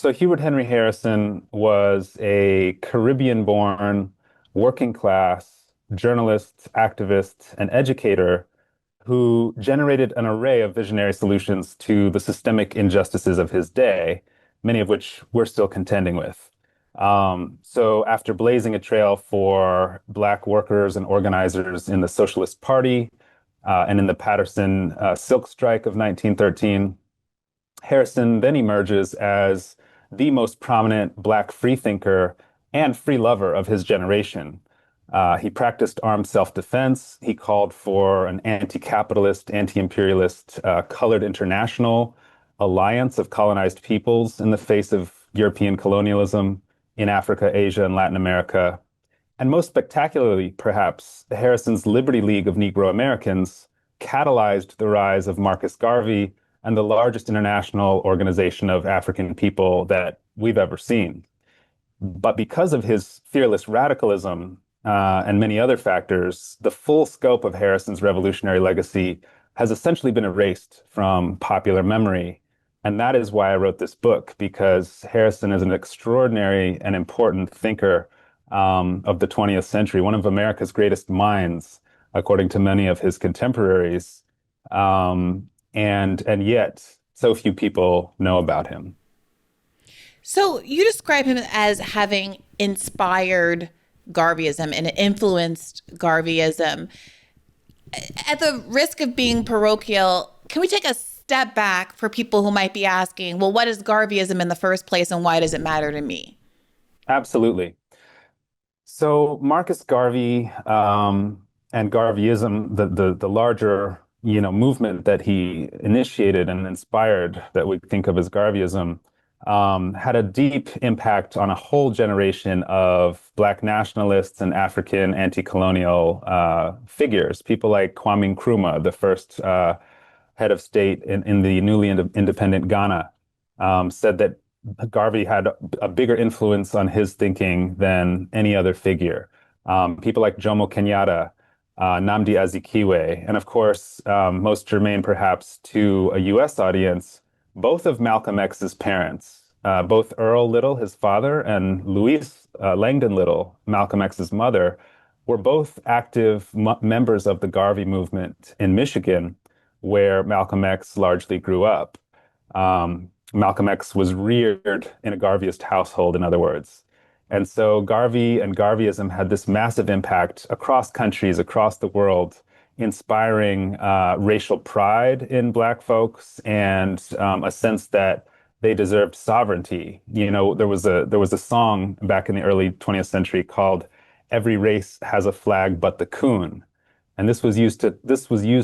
So Hubert Henry Harrison was a Caribbean-born, working-class journalist, activist, and educator who generated an array of visionary solutions to the systemic injustices of his day, many of which we're still contending with. So after blazing a trail for Black workers and organizers in the Socialist Party and in the Patterson Silk Strike of 1913, Harrison then emerges as the most prominent Black freethinker and free lover of his generation. He practiced armed self-defense. He called for an anti-capitalist, anti-imperialist colored international alliance of colonized peoples in the face of European colonialism in Africa, Asia, and Latin America. And most spectacularly, perhaps, Harrison's Liberty League of Negro Americans catalyzed the rise of Marcus Garvey and the largest international organization of African people that we've ever seen. But because of his fearless radicalism and many other factors, the full scope of Harrison's revolutionary legacy has essentially been erased from popular memory. And that is why I wrote this book, because Harrison is an extraordinary and important thinker of the 20th century, one of America's greatest minds, according to many of his contemporaries. And yet, so few people know about him. So you describe him as having inspired Garveyism and influenced Garveyism. At the risk of being parochial, can we take a step back for people who might be asking, well, what is Garveyism in the first place and why does it matter to me? Absolutely. So Marcus Garvey and Garveyism, the larger movement that he initiated and inspired that we think of as Garveyism, had a deep impact on a whole generation of Black nationalists and African anti-colonial figures. People like Kwame Nkrumah, the first head of state in the newly independent Ghana, said that Garvey had a bigger influence on his thinking than any other figure. People like Jomo Kenyatta, Nnamdi Azikiwe, and of course, most germane perhaps to a U.S. audience, both of Malcolm X's parents, both Earl Little, his father, and Louise Langdon Little, Malcolm X's mother, were both active members of the Garvey movement in Michigan, where Malcolm X largely grew up. Malcolm X was reared in a Garveyist household, in other words. And so Garvey and Garveyism had this massive impact across countries, across the world, inspiring racial pride in Black folks and a sense that they deserved sovereignty. There was a song back in the early 20th century called "Every Race Has a Flag But the Coon," and this was used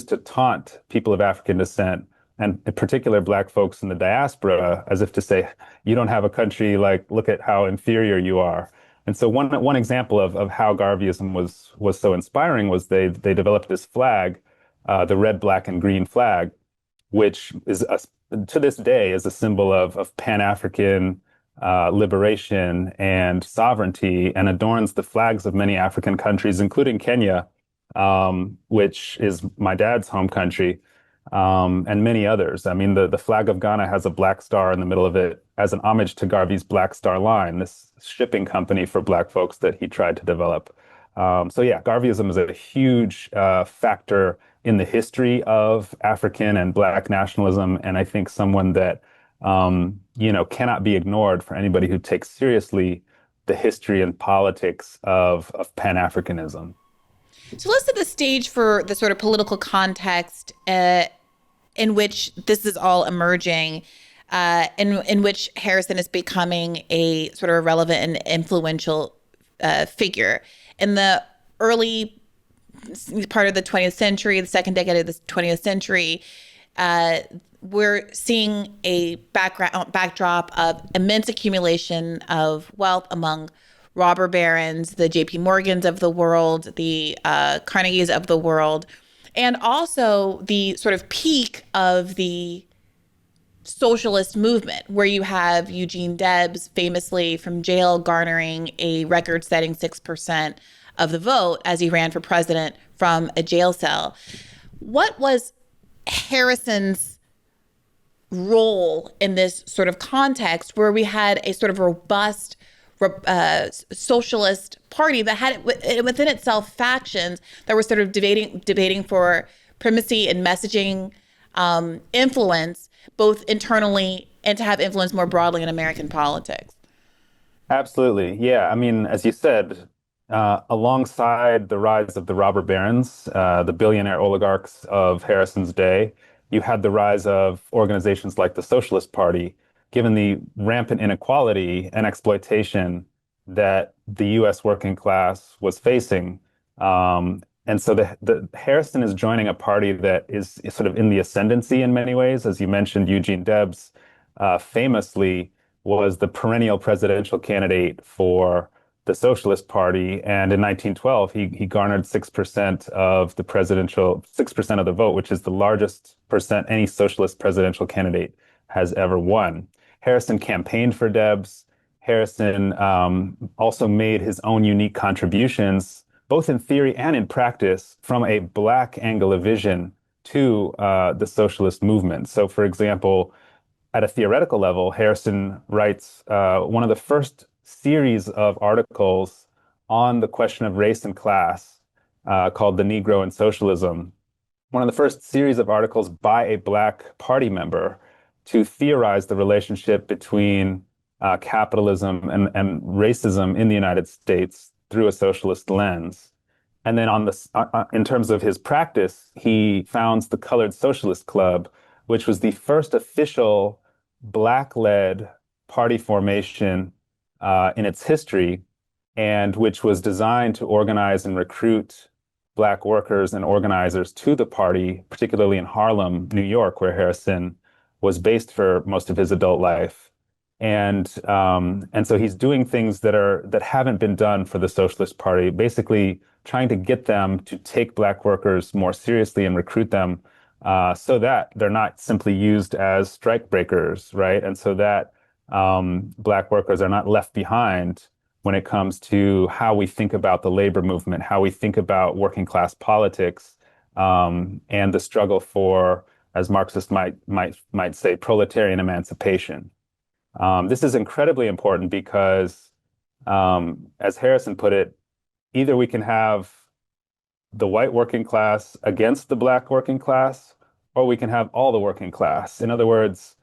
to taunt people of African descent and in particular Black folks in the diaspora, as if to say, you don't have a country, like, look at how inferior you are. And so one example of how Garveyism was so inspiring was they developed this flag, the red, black, and green flag, which is to this day is a symbol of Pan-African liberation and sovereignty, and adorns the flags of many African countries, including Kenya, which is my dad's home country. And many others. I mean, the flag of Ghana has a black star in the middle of it as an homage to Garvey's Black Star Line, this shipping company for Black folks that he tried to develop. So yeah, Garveyism is a huge factor in the history of African and Black nationalism, and I think someone that cannot be ignored for anybody who takes seriously the history and politics of Pan-Africanism. So let's set the stage for the sort of political context in which this is all emerging, in which Harrison is becoming a sort of relevant and influential figure. In the early part of the 20th century, the second decade of the 20th century, we're seeing a backdrop of immense accumulation of wealth among robber barons, the J.P. Morgans of the world, the Carnegies of the world, and also the sort of peak of the socialist movement, where you have Eugene Debs famously from jail garnering a record-setting 6% of the vote as he ran for president from a jail cell. What was Harrison's role in this sort of context where we had a sort of robust socialist party that had within itself factions that were sort of debating for primacy and messaging influence, both internally and to have influence more broadly in American politics. Absolutely. Yeah. I mean, as you said, alongside the rise of the robber barons, the billionaire oligarchs of Harrison's day, you had the rise of organizations like the Socialist Party, given the rampant inequality and exploitation that the U.S. working class was facing. And so the Harrison is joining a party that is sort of in the ascendancy in many ways. As you mentioned, Eugene Debs famously was the perennial presidential candidate for the Socialist Party. And in 1912, he garnered 6% of the presidential, 6% of the vote, which is the largest percent any socialist presidential candidate has ever won. Harrison campaigned for Debs. Harrison also made his own unique contributions, both in theory and in practice, from a Black angle of vision to the socialist movement. So, for example, at a theoretical level, Harrison writes one of the first series of articles on the question of race and class called The Negro and Socialism. One of the first series of articles by a Black party member to theorize the relationship between capitalism and racism in the United States through a socialist lens. And then in terms of his practice, he founds the Colored Socialist Club, which was the first official Black-led party formation in its history, and which was designed to organize and recruit Black workers and organizers to the party, particularly in Harlem, New York, where Harrison was based for most of his adult life. And so he's doing things that haven't been done for the Socialist Party, basically trying to get them to take Black workers more seriously and recruit them so that they're not simply used as strike breakers, right? And so that Black workers are not left behind when it comes to how we think about the labor movement, how we think about working class politics, and the struggle for, as Marxists might say, proletarian emancipation. This is incredibly important because, as Harrison put it, either we can have the white working class against the Black working class, or we can have all the working class. In other words,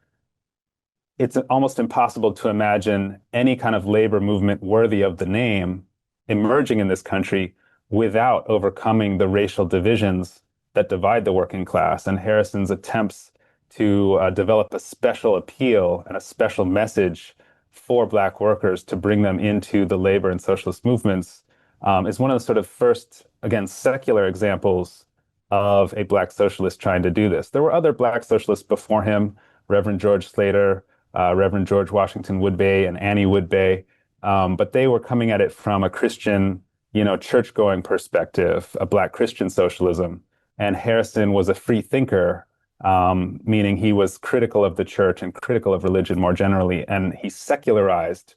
it's almost impossible to imagine any kind of labor movement worthy of the name emerging in this country without overcoming the racial divisions that divide the working class. And Harrison's attempts to develop a special appeal and a special message for Black workers to bring them into the labor and socialist movements is one of the sort of first, again, secular examples of a Black socialist trying to do this. There were other Black socialists before him, Reverend George Slater, Reverend George Washington Woodbey, and Annie Woodbey, but they were coming at it from a Christian, church-going perspective, a Black Christian socialism. And Harrison was a free thinker, meaning he was critical of the church and critical of religion more generally, and he secularized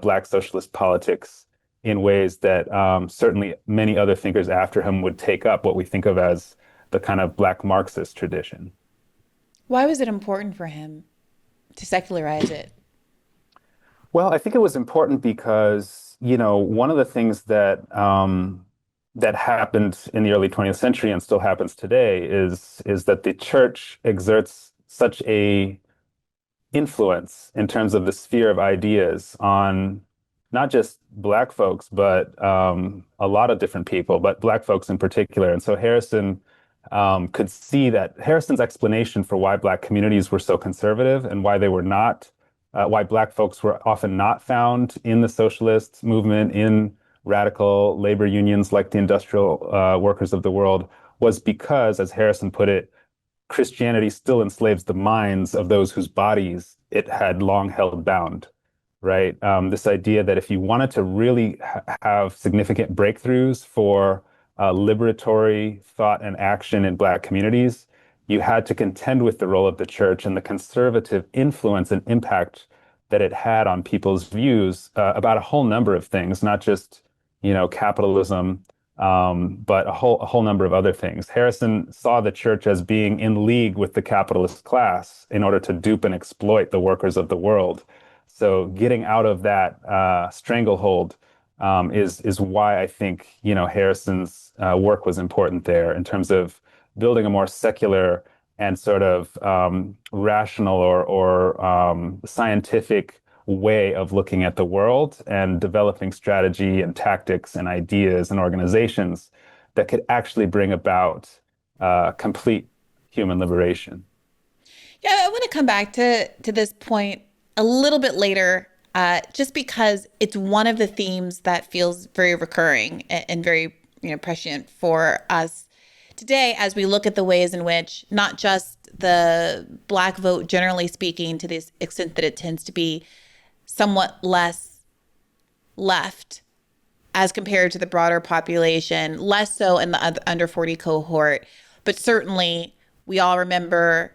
Black socialist politics in ways that certainly many other thinkers after him would take up what we think of as the kind of Black Marxist tradition. Why was it important for him to secularize it? Well, I think it was important because, one of the things that happened in the early 20th century and still happens today is that the church exerts such a influence in terms of the sphere of ideas on not just Black folks, but a lot of different people, but Black folks in particular. And so Harrison could see that Harrison's explanation for why Black communities were so conservative and why they were not, why Black folks were often not found in the socialist movement, in radical labor unions like the industrial workers of the world, was because, as Harrison put it, Christianity still enslaves the minds of those whose bodies it had long held bound, right? This idea that if you wanted to really have significant breakthroughs for liberatory thought and action in Black communities, you had to contend with the role of the church and the conservative influence and impact that it had on people's views about a whole number of things, not just, capitalism, but a whole number of other things. Harrison saw the church as being in league with the capitalist class in order to dupe and exploit the workers of the world. So getting out of that stranglehold is why I think Harrison's work was important there in terms of building a more secular and sort of rational or scientific way of looking at the world and developing strategy and tactics and ideas and organizations that could actually bring about complete human liberation. Yeah, I want to come back to this point a little bit later, just because it's one of the themes that feels very recurring and very prescient for us today as we look at the ways in which not just the Black vote, generally speaking, to the extent that it tends to be somewhat less left as compared to the broader population, less so in the under 40 cohort, but certainly we all remember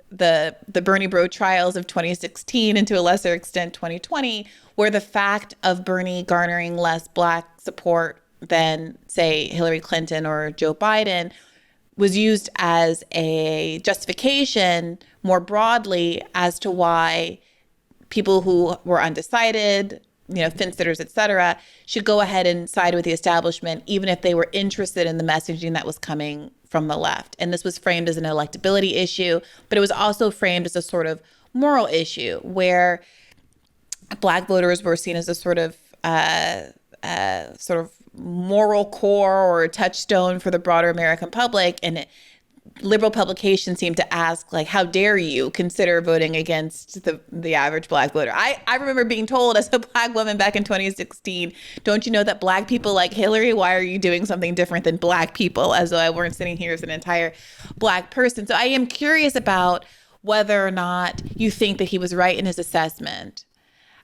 the Bernie Bro trials of 2016 and to a lesser extent 2020, where the fact of Bernie garnering less Black support than, say, Hillary Clinton or Joe Biden was used as a justification more broadly as to why people who were undecided, fence sitters, et cetera, should go ahead and side with the establishment, even if they were interested in the messaging that was coming from the left. And this was framed as an electability issue, but it was also framed as a sort of moral issue where Black voters were seen as a sort of moral core or a touchstone for the broader American public. And liberal publications seem to ask, like, how dare you consider voting against the average Black voter? I remember being told as a Black woman back in 2016, don't you know that Black people like Hillary? Why are you doing something different than Black people? As though I weren't sitting here as an entire Black person. So I am curious about whether or not you think that he was right in his assessment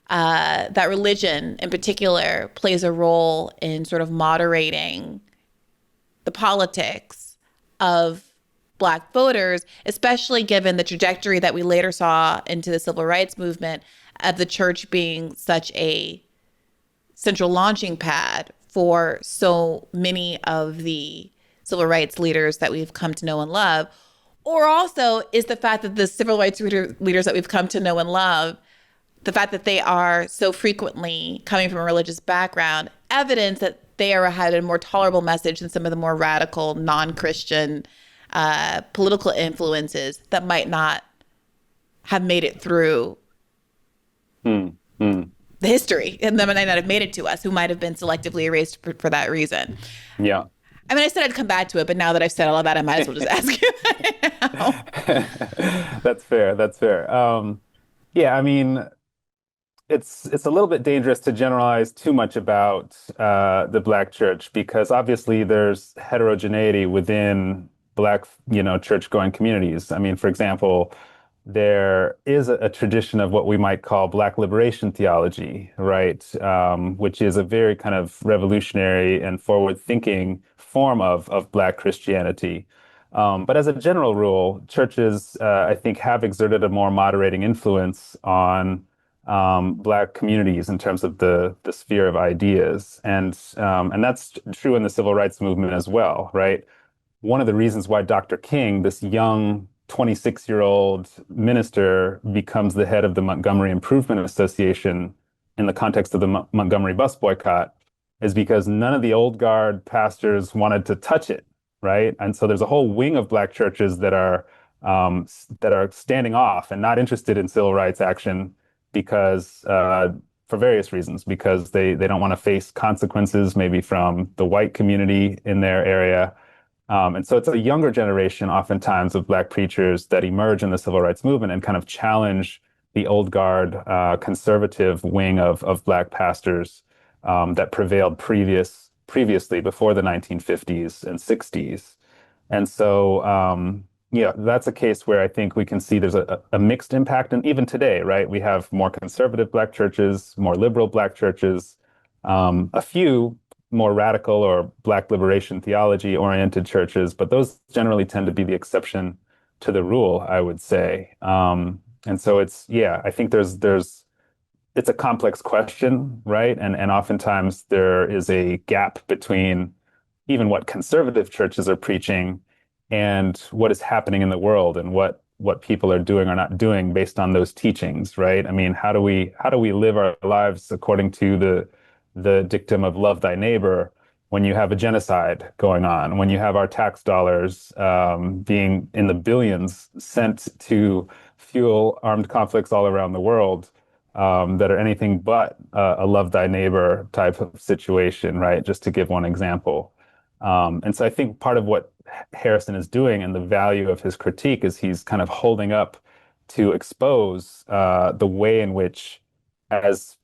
that religion in particular plays a role in sort of moderating the politics of Black voters, especially given the trajectory that we later saw into the civil rights movement of the church being such a central launching pad for so many of the civil rights leaders that we've come to know and love. Or also is the fact that the civil rights leaders that we've come to know and love, the fact that they are so frequently coming from a religious background, evidence that they had a more tolerable message than some of the more radical, non-Christian political influences that might not have made it through the history, and that might not have made it to us, who might have been selectively erased for that reason. Yeah. I mean, I said I'd come back to it, but now that I've said all of that, I might as well just ask you now. That's fair. That's fair. Yeah, I mean, it's a little bit dangerous to generalize too much about the Black church because obviously there's heterogeneity within Black, church-going communities. I mean, for example, there is a tradition of what we might call Black liberation theology, right? Which is a very kind of revolutionary and forward-thinking form of Black Christianity. But as a general rule, churches, I think, have exerted a more moderating influence on Black communities in terms of the sphere of ideas, and that's true in the civil rights movement as well, right? One of the reasons why Dr. King, this young 26-year-old minister, becomes the head of the Montgomery Improvement Association in the context of the Montgomery bus boycott is because none of the old guard pastors wanted to touch it, right? And so there's a whole wing of Black churches that are standing off and not interested in civil rights action because for various reasons, because they don't want to face consequences maybe from the white community in their area. And so it's a younger generation, oftentimes, of Black preachers that emerge in the civil rights movement and kind of challenge the old guard conservative wing of Black pastors that prevailed previously before the 1950s and 60s. And so, that's a case where I think we can see there's a mixed impact. And even today, right, we have more conservative Black churches, more liberal Black churches, a few more radical or Black liberation theology oriented churches, but those generally tend to be the exception to the rule, I would say. And so I think it's a complex question, right? And oftentimes there is a gap between even what conservative churches are preaching and what is happening in the world and what people are doing or not doing based on those teachings, right? I mean, how do we live our lives according to the dictum of love thy neighbor when you have a genocide going on, when you have our tax dollars being in the billions sent to fuel armed conflicts all around the world, that are anything but a love thy neighbor type of situation, right? Just to give one example. And so I think part of what Harrison is doing and the value of his critique is he's kind of holding up to expose the way in which, as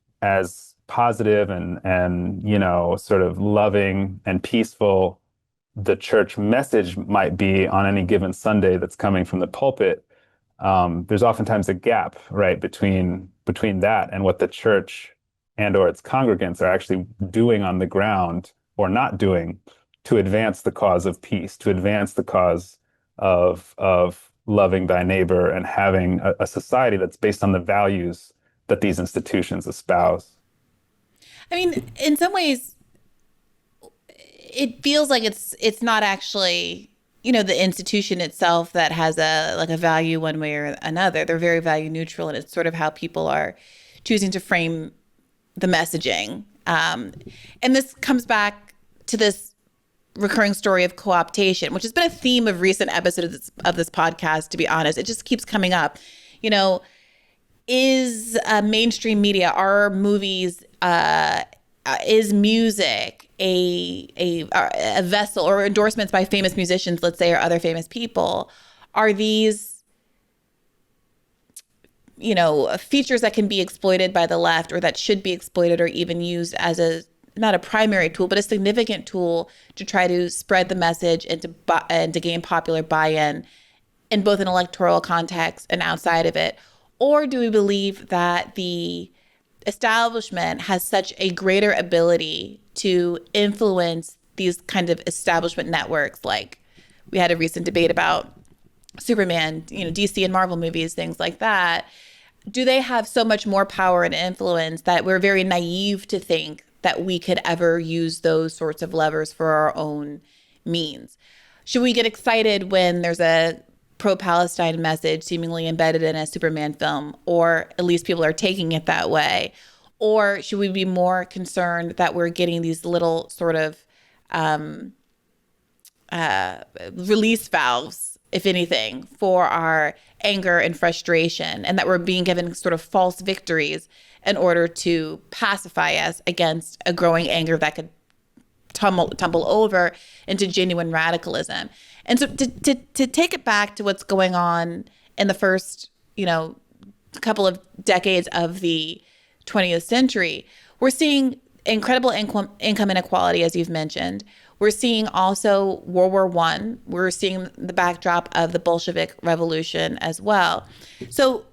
positive and sort of loving and peaceful the church message might be on any given Sunday that's coming from the pulpit, there's oftentimes a gap, right, between that and what the church and or its congregants are actually doing on the ground or not doing to advance the cause of peace, to advance the cause of loving thy neighbor and having a society that's based on the values that these institutions espouse. I mean, in some ways, it feels like it's not actually, the institution itself that has a value one way or another. They're very value neutral, and it's sort of how people are choosing to frame the messaging. And this comes back to this recurring story of co-optation, which has been a theme of recent episodes of this podcast, to be honest. It just keeps coming up. You know, is mainstream media, are movies, is music a vessel, or endorsements by famous musicians, let's say, or other famous people? Are these, features that can be exploited by the left, or that should be exploited or even used as not a primary tool, but a significant tool to try to spread the message and to gain popular buy-in in both an electoral context and outside of it? Or do we believe that the establishment has such a greater ability to influence these kind of establishment networks? Like, we had a recent debate about Superman, DC and Marvel movies, things like that. Do they have so much more power and influence that we're very naive to think that we could ever use those sorts of levers for our own means? Should we get excited when there's a pro-Palestine message seemingly embedded in a Superman film, or at least people are taking it that way? Or should we be more concerned that we're getting these little sort of release valves, if anything, for our anger and frustration, and that we're being given sort of false victories in order to pacify us against a growing anger that could tumble over into genuine radicalism? And so to take it back to what's going on in the first, couple of decades of the 20th century, we're seeing incredible income inequality, as you've mentioned. We're seeing also World War I. We're seeing the backdrop of the Bolshevik Revolution as well. So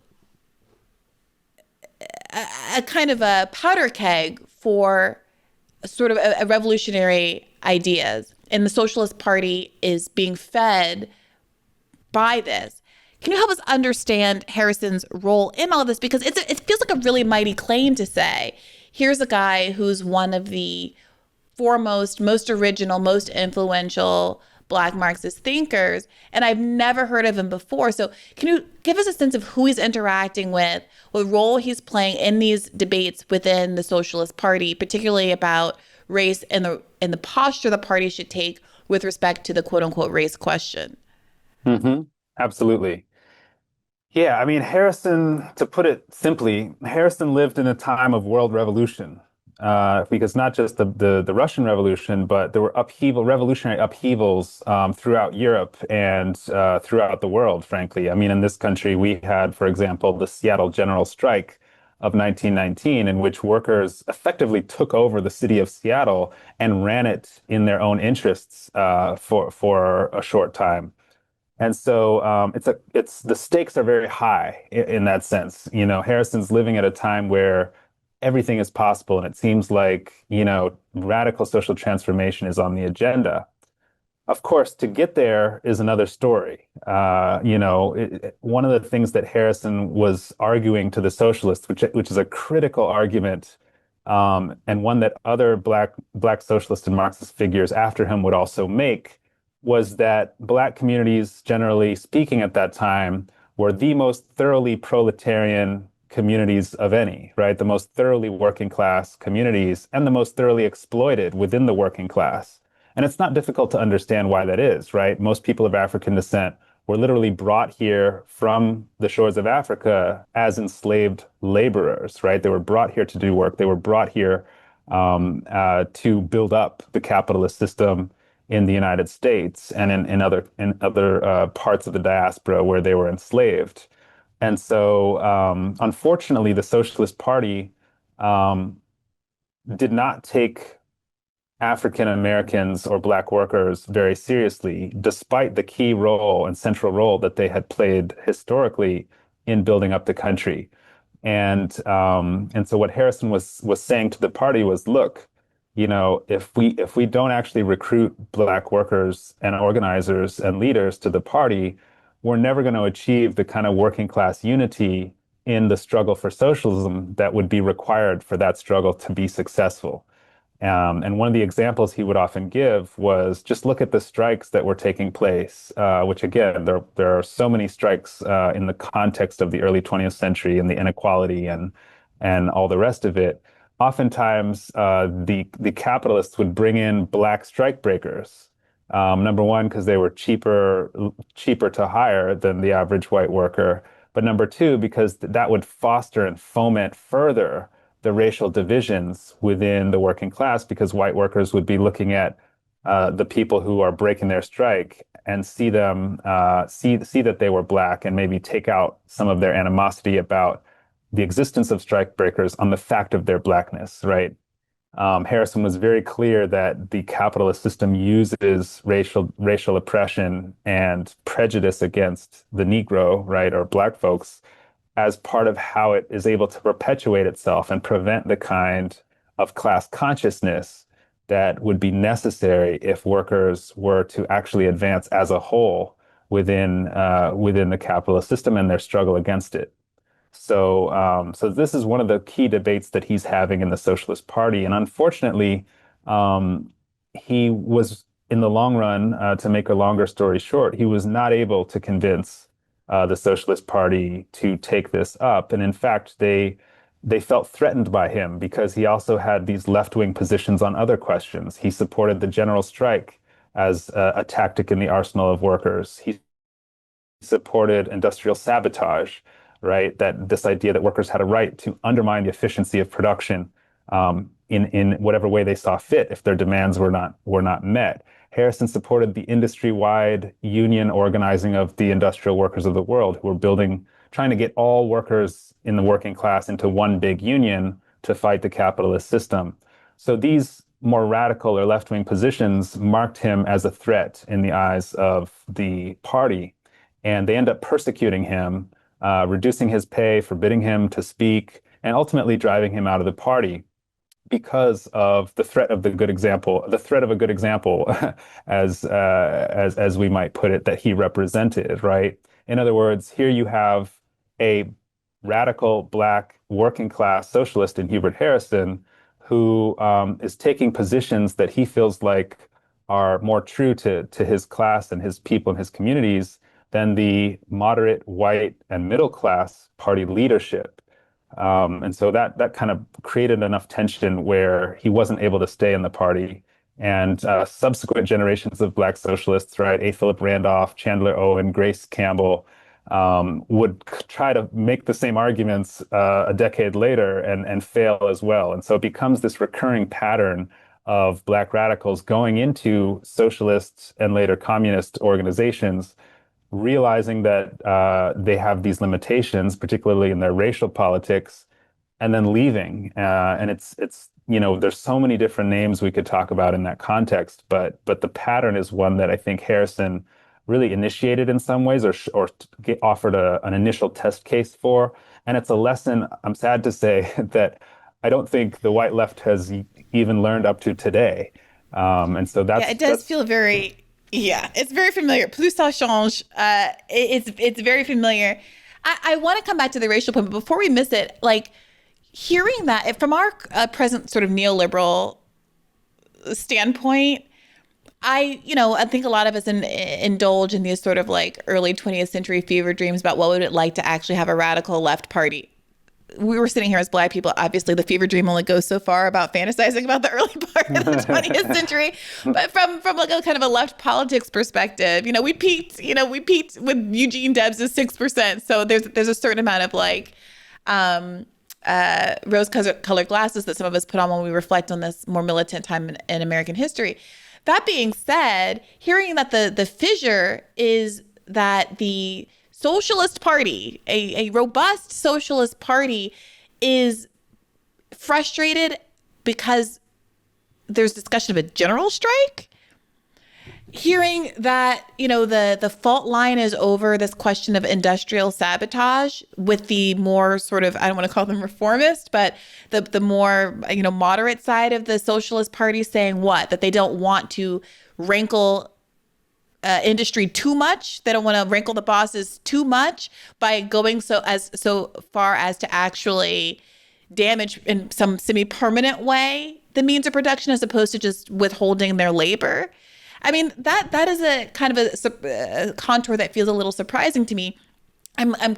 a kind of a powder keg for sort of a revolutionary ideas. And the Socialist Party is being fed by this. Can you help us understand Harrison's role in all of this? Because it feels like a really mighty claim to say, here's a guy who's one of the foremost, most original, most influential Black Marxist thinkers, and I've never heard of him before. So can you give us a sense of who he's interacting with, what role he's playing in these debates within the Socialist Party, particularly about race and the posture the party should take with respect to the quote unquote race question? Hmm. Absolutely. Yeah, I mean, Harrison, to put it simply, Harrison lived in a time of world revolution, because not just the Russian Revolution, but there were revolutionary upheavals throughout Europe and throughout the world, frankly. I mean, in this country, we had, for example, the Seattle General Strike of 1919, in which workers effectively took over the city of Seattle and ran it in their own interests for a short time. And so it's the stakes are very high in that sense. Harrison's living at a time where everything is possible, and it seems like, radical social transformation is on the agenda. Of course, to get there is another story. One of the things that Harrison was arguing to the socialists, which is a critical argument and one that other black socialist and Marxist figures after him would also make, was that black communities, generally speaking at that time, were the most thoroughly proletarian communities of any, right? The most thoroughly working class communities and the most thoroughly exploited within the working class. And it's not difficult to understand why that is, right? Most people of African descent were literally brought here from the shores of Africa as enslaved laborers, right? They were brought here to do work. They were brought here to build up the capitalist system in the United States and in other parts of the diaspora where they were enslaved. And so, unfortunately, the Socialist Party um, did not take African Americans or Black workers very seriously, despite the key role and central role that they had played historically in building up the country. And so what Harrison was saying to the party was, look, if we don't actually recruit Black workers and organizers and leaders to the party, we're never going to achieve the kind of working class unity in the struggle for socialism that would be required for that struggle to be successful. And one of the examples he would often give was just look at the strikes that were taking place, which again, there are so many strikes in the context of the early 20th century and the inequality and all the rest of it. Oftentimes, the capitalists would bring in Black strike breakers. Number one, because they were cheaper to hire than the average white worker. But number two, because that would foster and foment further the racial divisions within the working class, because white workers would be looking at the people who are breaking their strike and see them see that they were Black and maybe take out some of their animosity about the existence of strike breakers on the fact of their Blackness, right? Harrison was very clear that the capitalist system uses racial oppression and prejudice against the Negro, right, or Black folks, as part of how it is able to perpetuate itself and prevent the kind of class consciousness that would be necessary if workers were to actually advance as a whole within the capitalist system and their struggle against it. So this is one of the key debates that he's having in the Socialist Party. And unfortunately, he was, in the long run, to make a longer story short, he was not able to convince the Socialist Party to take this up. And in fact, they felt threatened by him because he also had these left-wing positions on other questions. He supported the general strike as a tactic in the arsenal of workers. He supported industrial sabotage, right? That this idea that workers had a right to undermine the efficiency of production in whatever way they saw fit if their demands were not met. Harrison supported the industry-wide union organizing of the industrial workers of the world who were trying to get all workers in the working class into one big union to fight the capitalist system. So these more radical or left-wing positions marked him as a threat in the eyes of the party, and they end up persecuting him, reducing his pay, forbidding him to speak, and ultimately driving him out of the party because of the threat of the threat of a good example, as we might put it, that he represented, right? In other words, here you have a radical Black working class socialist in Hubert Harrison who is taking positions that he feels like are more true to his class and his people and his communities than the moderate white and middle class party leadership. And so that kind of created enough tension where he wasn't able to stay in the party. And subsequent generations of Black socialists, right, A. Philip Randolph, Chandler Owen, Grace Campbell, would try to make the same arguments a decade later and fail as well. And so it becomes this recurring pattern of Black radicals going into socialist and later communist organizations, realizing that they have these limitations, particularly in their racial politics, and then leaving. And it's there's so many different names we could talk about in that context, but the pattern is one that I think Harrison really initiated in some ways, or offered an initial test case for. And it's a lesson, I'm sad to say, that I don't think the white left has even learned up to today. And so Yeah, it does feel very, yeah, it's very familiar. Plus ça change. It's very familiar. I want to come back to the racial point, but before we miss it, like, hearing that from our present sort of neoliberal standpoint, I think a lot of us indulge in these sort of like early 20th century fever dreams about what would it like to actually have a radical left party. We were sitting here as Black people. Obviously, the fever dream only goes so far about fantasizing about the early part of the 20th century. But from like a kind of a left politics perspective, we peaked with Eugene Debs' 6%. So there's a certain amount of like rose-colored glasses that some of us put on when we reflect on this more militant time in American history. That being said, hearing that the fissure is that the Socialist Party, a robust Socialist Party, is frustrated because there's discussion of a general strike. Hearing that, the fault line is over this question of industrial sabotage with the more sort of, I don't want to call them reformist, but the more, moderate side of the Socialist Party saying what? That they don't want to rankle industry too much. They don't want to rankle the bosses too much by going so far as to actually damage in some semi-permanent way the means of production as opposed to just withholding their labor. I mean, that is a kind of a contour that feels a little surprising to me. My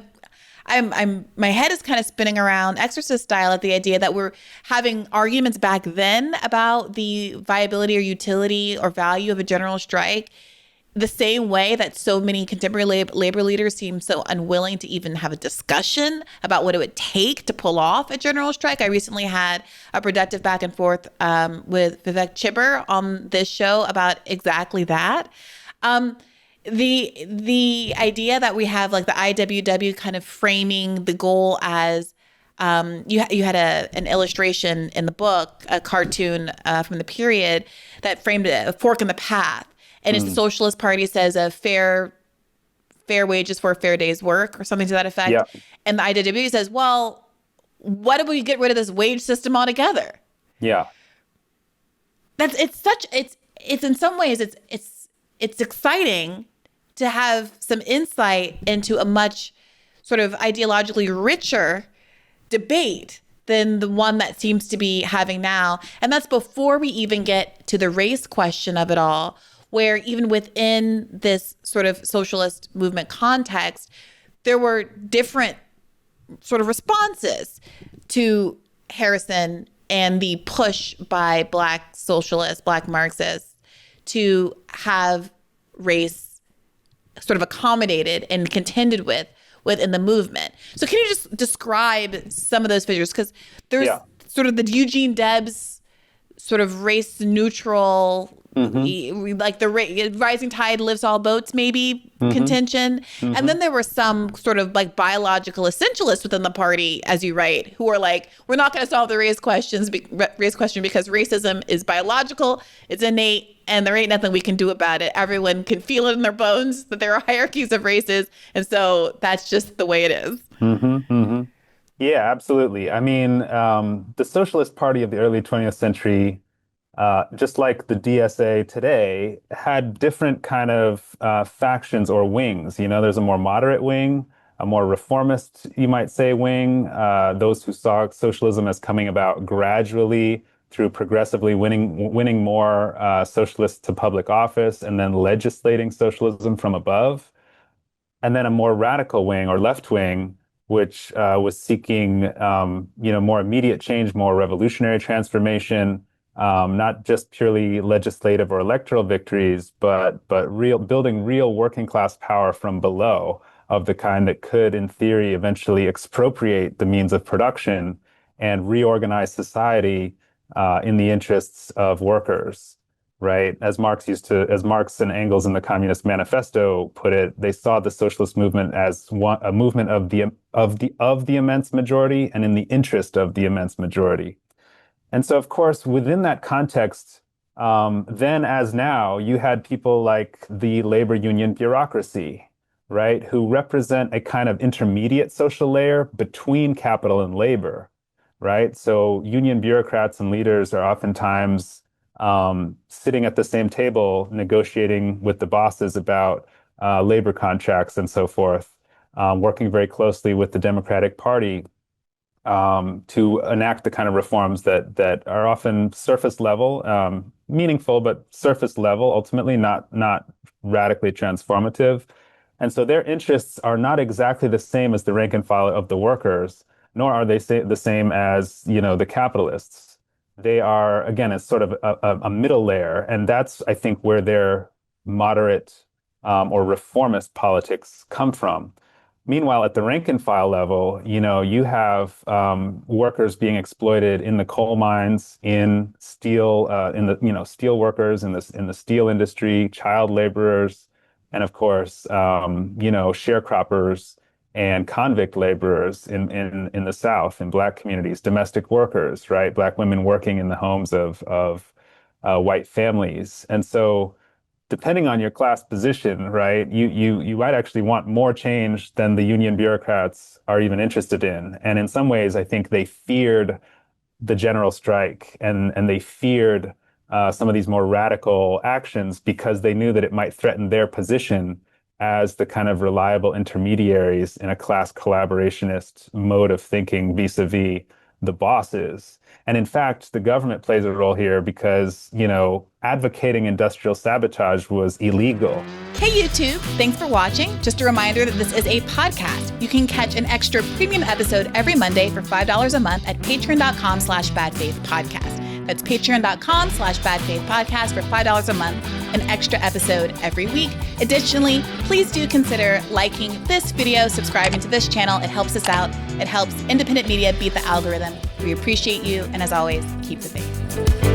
head is kind of spinning around exorcist style at the idea that we're having arguments back then about the viability or utility or value of a general strike, the same way that so many contemporary labor leaders seem so unwilling to even have a discussion about what it would take to pull off a general strike. I recently had a productive back and forth with Vivek Chibber on this show about exactly that. The idea that we have like the IWW kind of framing the goal as you had an illustration in the book, a cartoon from the period that framed a fork in the path. And it's the Socialist Party says a fair wages for a fair day's work or something to that effect. Yeah. And the IWW says, well, what if we get rid of this wage system altogether? Yeah. It's in some ways it's exciting to have some insight into a much sort of ideologically richer debate than the one that seems to be having now. And that's before we even get to the race question of it all, where even within this sort of socialist movement context, there were different sort of responses to Harrison and the push by Black socialists, Black Marxists, to have race sort of accommodated and contended with within the movement. So can you just describe some of those figures? Because there's sort of the Eugene Debs sort of race neutral, like the rising tide lifts all boats, maybe contention. And then there were some sort of like biological essentialists within the party, as you write, who are like, we're not going to solve the race question because racism is biological, it's innate, and there ain't nothing we can do about it. Everyone can feel it in their bones that there are hierarchies of races, and so that's just the way it is. Yeah, absolutely. I mean, the Socialist Party of the early 20th century, just like the DSA today, had different kind of factions or wings. There's a more moderate wing, a more reformist, you might say, wing, those who saw socialism as coming about gradually through progressively winning more socialists to public office and then legislating socialism from above. And then a more radical wing or left wing, which was seeking, more immediate change, more revolutionary transformation, not just purely legislative or electoral victories, but building real working class power from below of the kind that could, in theory, eventually expropriate the means of production and reorganize society in the interests of workers. Right, as Marx and Engels in the Communist Manifesto put it, they saw the socialist movement as a movement of the immense majority and in the interest of the immense majority. And so, of course, within that context, then as now, you had people like the labor union bureaucracy, right, who represent a kind of intermediate social layer between capital and labor, right? So union bureaucrats and leaders are oftentimes sitting at the same table, negotiating with the bosses about labor contracts and so forth, working very closely with the Democratic Party to enact the kind of reforms that are often surface level, meaningful, but surface level, ultimately not radically transformative. And so their interests are not exactly the same as the rank and file of the workers, nor are they the same as, the capitalists. They are, again, it's sort of a middle layer, and that's, I think, where their moderate or reformist politics come from. Meanwhile, at the rank and file level, you have workers being exploited in the coal mines, in steel, in the steel workers in the steel industry, child laborers, and of course, sharecroppers and convict laborers in the South, in Black communities, domestic workers, right? Black women working in the homes of white families, and so, depending on your class position, right, you might actually want more change than the union bureaucrats are even interested in. And in some ways, I think they feared the general strike, and they feared some of these more radical actions because they knew that it might threaten their position as the kind of reliable intermediaries in a class collaborationist mode of thinking vis-a-vis the bosses. And in fact, the government plays a role here because, advocating industrial sabotage was illegal. Hey, YouTube, thanks for watching. Just a reminder that this is a podcast. You can catch an extra premium episode every Monday for $5 a month at patreon.com/badfaithpodcast. That's patreon.com/badfaithpodcast for $5 a month, an extra episode every week. Additionally, please do consider liking this video, subscribing to this channel. It helps us out. It helps independent media beat the algorithm. We appreciate you. And as always, keep the faith.